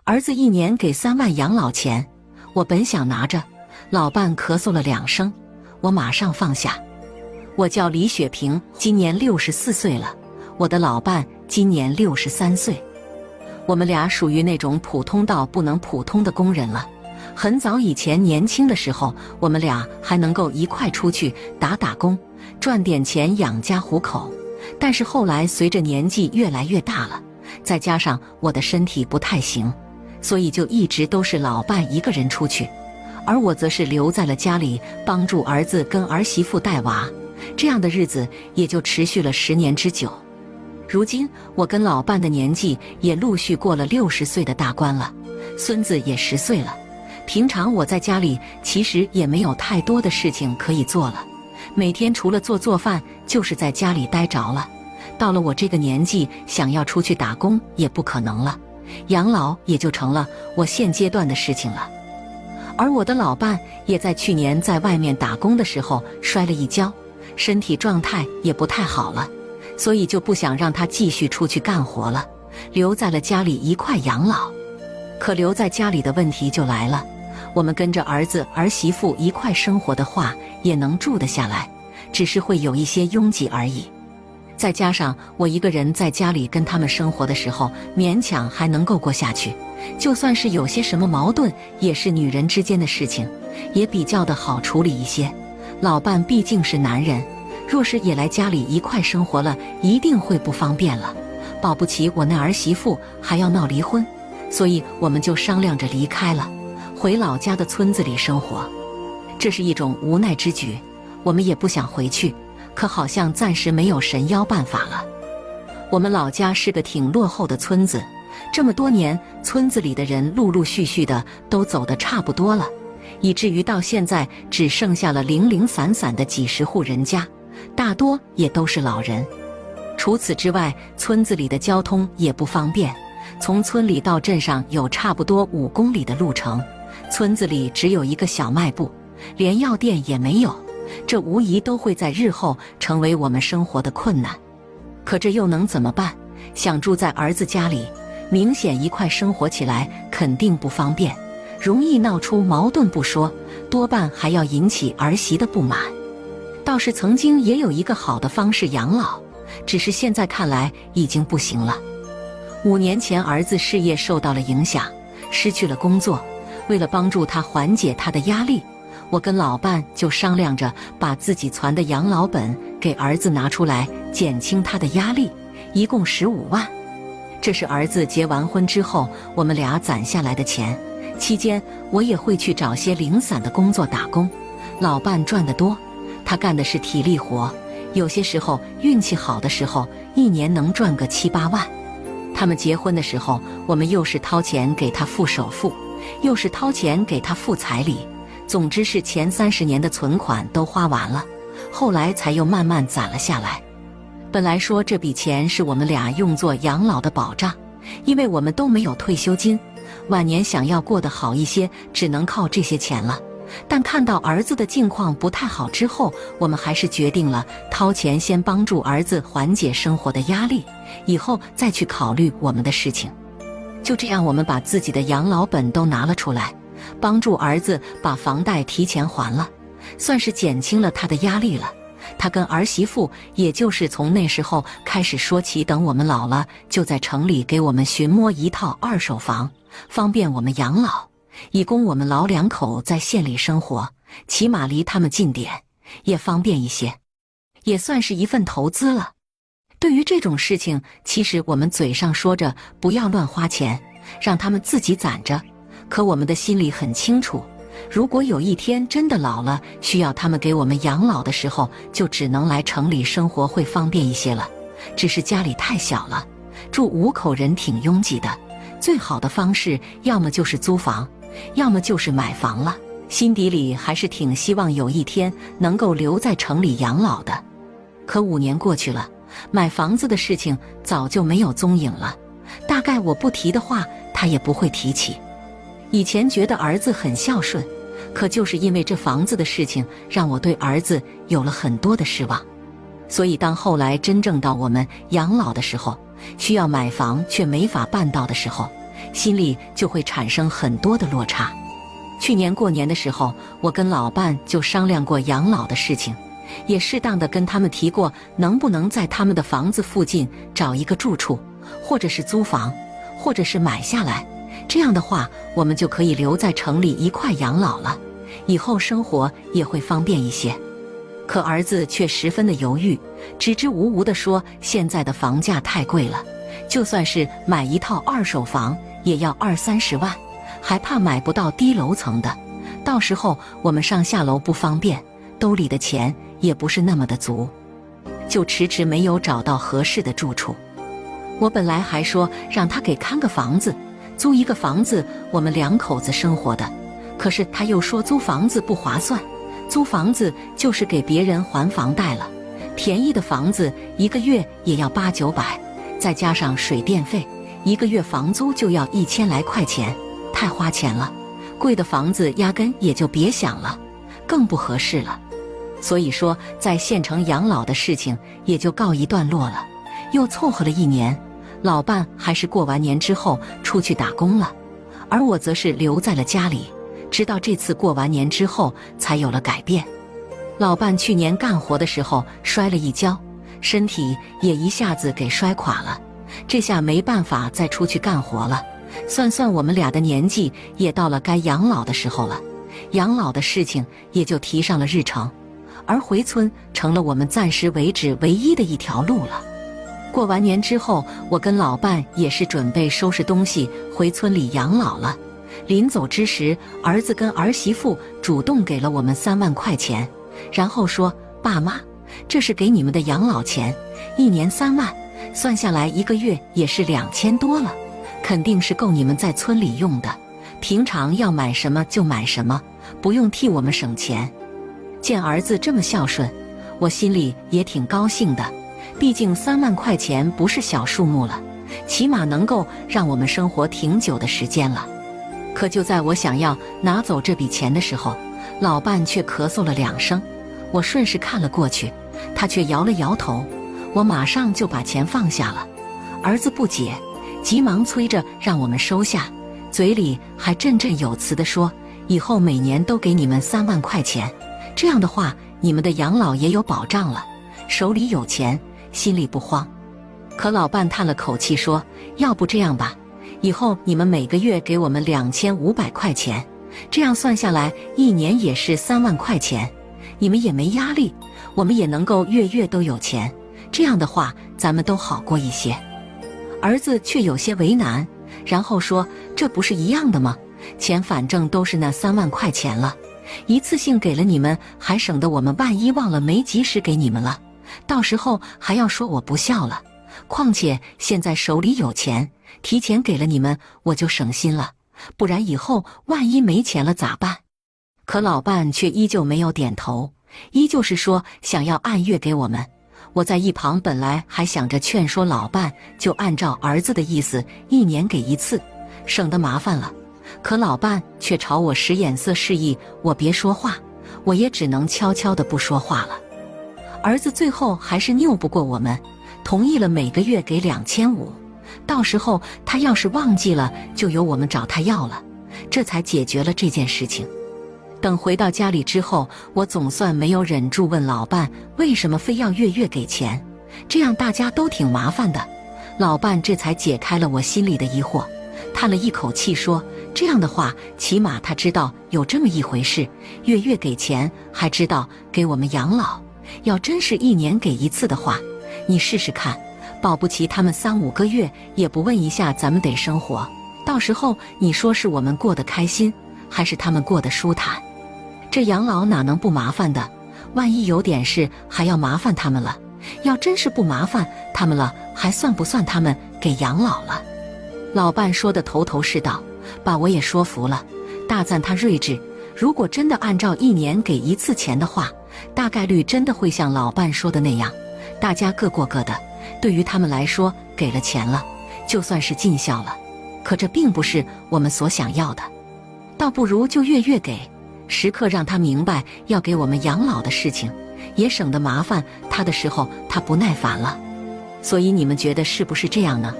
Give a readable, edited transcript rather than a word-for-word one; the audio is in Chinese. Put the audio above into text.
儿子1年给3万养老钱，我本想拿着，老伴咳嗽了2声，我马上放下。我叫李雪萍，今年64岁了，我的老伴今年63岁。我们俩属于那种普通到不能普通的工人了。很早以前年轻的时候，我们俩还能够一块出去打工，赚点钱养家糊口。但是后来随着年纪越来越大了，再加上我的身体不太行，所以就一直都是老伴一个人出去，而我则是留在了家里帮助儿子跟儿媳妇带娃。这样的日子也就持续了10年之久。如今我跟老伴的年纪也陆续过了60岁的大关了，孙子也10岁了。平常我在家里其实也没有太多的事情可以做了，每天除了做饭就是在家里待着了。到了我这个年纪，想要出去打工也不可能了，养老也就成了我现阶段的事情了。而我的老伴也在去年在外面打工的时候摔了一跤，身体状态也不太好了，所以就不想让他继续出去干活了，留在了家里一块养老。可留在家里的问题就来了，我们跟着儿子儿媳妇一块生活的话也能住得下来，只是会有一些拥挤而已。再加上我一个人在家里跟他们生活的时候，勉强还能够过下去，就算是有些什么矛盾，也是女人之间的事情，也比较的好处理一些。老伴毕竟是男人，若是也来家里一块生活了，一定会不方便了，保不齐我那儿媳妇还要闹离婚，所以我们就商量着离开了，回老家的村子里生活。这是一种无奈之举，我们也不想回去，可好像暂时没有神妖办法了。我们老家是个挺落后的村子，这么多年，村子里的人陆陆续续的都走得差不多了，以至于到现在只剩下了零零散散的几十户人家，大多也都是老人。除此之外，村子里的交通也不方便，从村里到镇上有差不多5公里的路程，村子里只有一个小卖部，连药店也没有，这无疑都会在日后成为我们生活的困难。可这又能怎么办？想住在儿子家里，明显一块生活起来肯定不方便，容易闹出矛盾不说，多半还要引起儿媳的不满。倒是曾经也有一个好的方式养老，只是现在看来已经不行了。5年前儿子事业受到了影响，失去了工作，为了帮助他缓解他的压力，我跟老伴就商量着把自己攒的养老本给儿子拿出来，减轻他的压力，一共15万。这是儿子结完婚之后我们俩攒下来的钱，期间我也会去找些零散的工作打工。老伴赚得多，他干的是体力活，有些时候运气好的时候1年能赚个7、8万。他们结婚的时候，我们又是掏钱给他付首付，又是掏钱给他付彩礼，总之是前30年的存款都花完了，后来才又慢慢攒了下来。本来说这笔钱是我们俩用作养老的保障，因为我们都没有退休金，晚年想要过得好一些，只能靠这些钱了。但看到儿子的境况不太好之后，我们还是决定了掏钱先帮助儿子缓解生活的压力，以后再去考虑我们的事情。就这样，我们把自己的养老本都拿了出来，帮助儿子把房贷提前还了，算是减轻了他的压力了。他跟儿媳妇也就是从那时候开始说起，等我们老了就在城里给我们寻摸一套2手房，方便我们养老，以供我们老2口在县里生活，起码离他们近点，也方便一些，也算是一份投资了。对于这种事情，其实我们嘴上说着不要乱花钱，让他们自己攒着，可我们的心里很清楚，如果有一天真的老了，需要他们给我们养老的时候，就只能来城里生活，会方便一些了。只是家里太小了，住5口人挺拥挤的，最好的方式要么就是租房，要么就是买房了。心底里还是挺希望有一天能够留在城里养老的。可5年过去了，买房子的事情早就没有踪影了，大概我不提的话，他也不会提起。以前觉得儿子很孝顺，可就是因为这房子的事情，让我对儿子有了很多的失望。所以当后来真正到我们养老的时候，需要买房却没法办到的时候，心里就会产生很多的落差。去年过年的时候，我跟老伴就商量过养老的事情，也适当的跟他们提过能不能在他们的房子附近找一个住处，或者是租房，或者是买下来，这样的话我们就可以留在城里一块养老了，以后生活也会方便一些。可儿子却十分的犹豫，支支吾吾地说现在的房价太贵了，就算是买一套二手房也要20-30万，还怕买不到低楼层的，到时候我们上下楼不方便，兜里的钱也不是那么的足，就迟迟没有找到合适的住处。我本来还说让他给看个房子，租一个房子我们2口子生活的，可是他又说租房子不划算，租房子就是给别人还房贷了，便宜的房子1个月也要800-900，再加上水电费，1个月房租就要1000来块钱，太花钱了。贵的房子压根也就别想了，更不合适了。所以说在县城养老的事情也就告一段落了。又凑合了1年，老伴还是过完年之后出去打工了，而我则是留在了家里，直到这次过完年之后才有了改变。老伴去年干活的时候摔了一跤，身体也一下子给摔垮了，这下没办法再出去干活了。算算我们俩的年纪也到了该养老的时候了，养老的事情也就提上了日程，而回村成了我们暂时为止唯一的一条路了。过完年之后，我跟老伴也是准备收拾东西回村里养老了。临走之时，儿子跟儿媳妇主动给了我们3万块钱，然后说：爸妈，这是给你们的养老钱，1年3万，算下来1个月也是2000多了，肯定是够你们在村里用的，平常要买什么就买什么，不用替我们省钱。见儿子这么孝顺，我心里也挺高兴的，毕竟3万块钱不是小数目了，起码能够让我们生活挺久的时间了。可就在我想要拿走这笔钱的时候，老伴却咳嗽了2声，我顺势看了过去，他却摇了摇头，我马上就把钱放下了。儿子不解，急忙催着让我们收下，嘴里还振振有词地说，以后每年都给你们3万块钱，这样的话你们的养老也有保障了，手里有钱，心里不慌。可老伴叹了口气说，要不这样吧，以后你们每个月给我们2500块钱，这样算下来1年也是3万块钱，你们也没压力，我们也能够月月都有钱，这样的话咱们都好过一些。儿子却有些为难，然后说，这不是一样的吗？钱反正都是那3万块钱了，一次性给了你们，还省得我们万一忘了没及时给你们了，到时候还要说我不孝了。况且现在手里有钱，提前给了你们，我就省心了，不然以后万一没钱了咋办？可老伴却依旧没有点头，依旧是说想要按月给我们。我在一旁本来还想着劝说老伴就按照儿子的意思1年给1次，省得麻烦了，可老伴却朝我使眼色示意我别说话，我也只能悄悄地不说话了。儿子最后还是拗不过我们，同意了每个月给2500，到时候他要是忘记了就由我们找他要了，这才解决了这件事情。等回到家里之后，我总算没有忍住问老伴为什么非要月月给钱，这样大家都挺麻烦的。老伴这才解开了我心里的疑惑，叹了一口气说，这样的话起码他知道有这么一回事，月月给钱还知道给我们养老，要真是1年给1次的话，你试试看，保不齐他们3-5个月也不问一下咱们得生活，到时候你说是我们过得开心，还是他们过得舒坦？这养老哪能不麻烦的，万一有点事还要麻烦他们了，要真是不麻烦他们了，还算不算他们给养老了？老伴说的头头是道，把我也说服了，大赞他睿智，如果真的按照1年给1次钱的话，大概率真的会像老伴说的那样，大家各过各的，对于他们来说给了钱了，就算是尽孝了，可这并不是我们所想要的，倒不如就月月给，时刻让他明白要给我们养老的事情，也省得麻烦他的时候他不耐烦了。所以你们觉得是不是这样呢？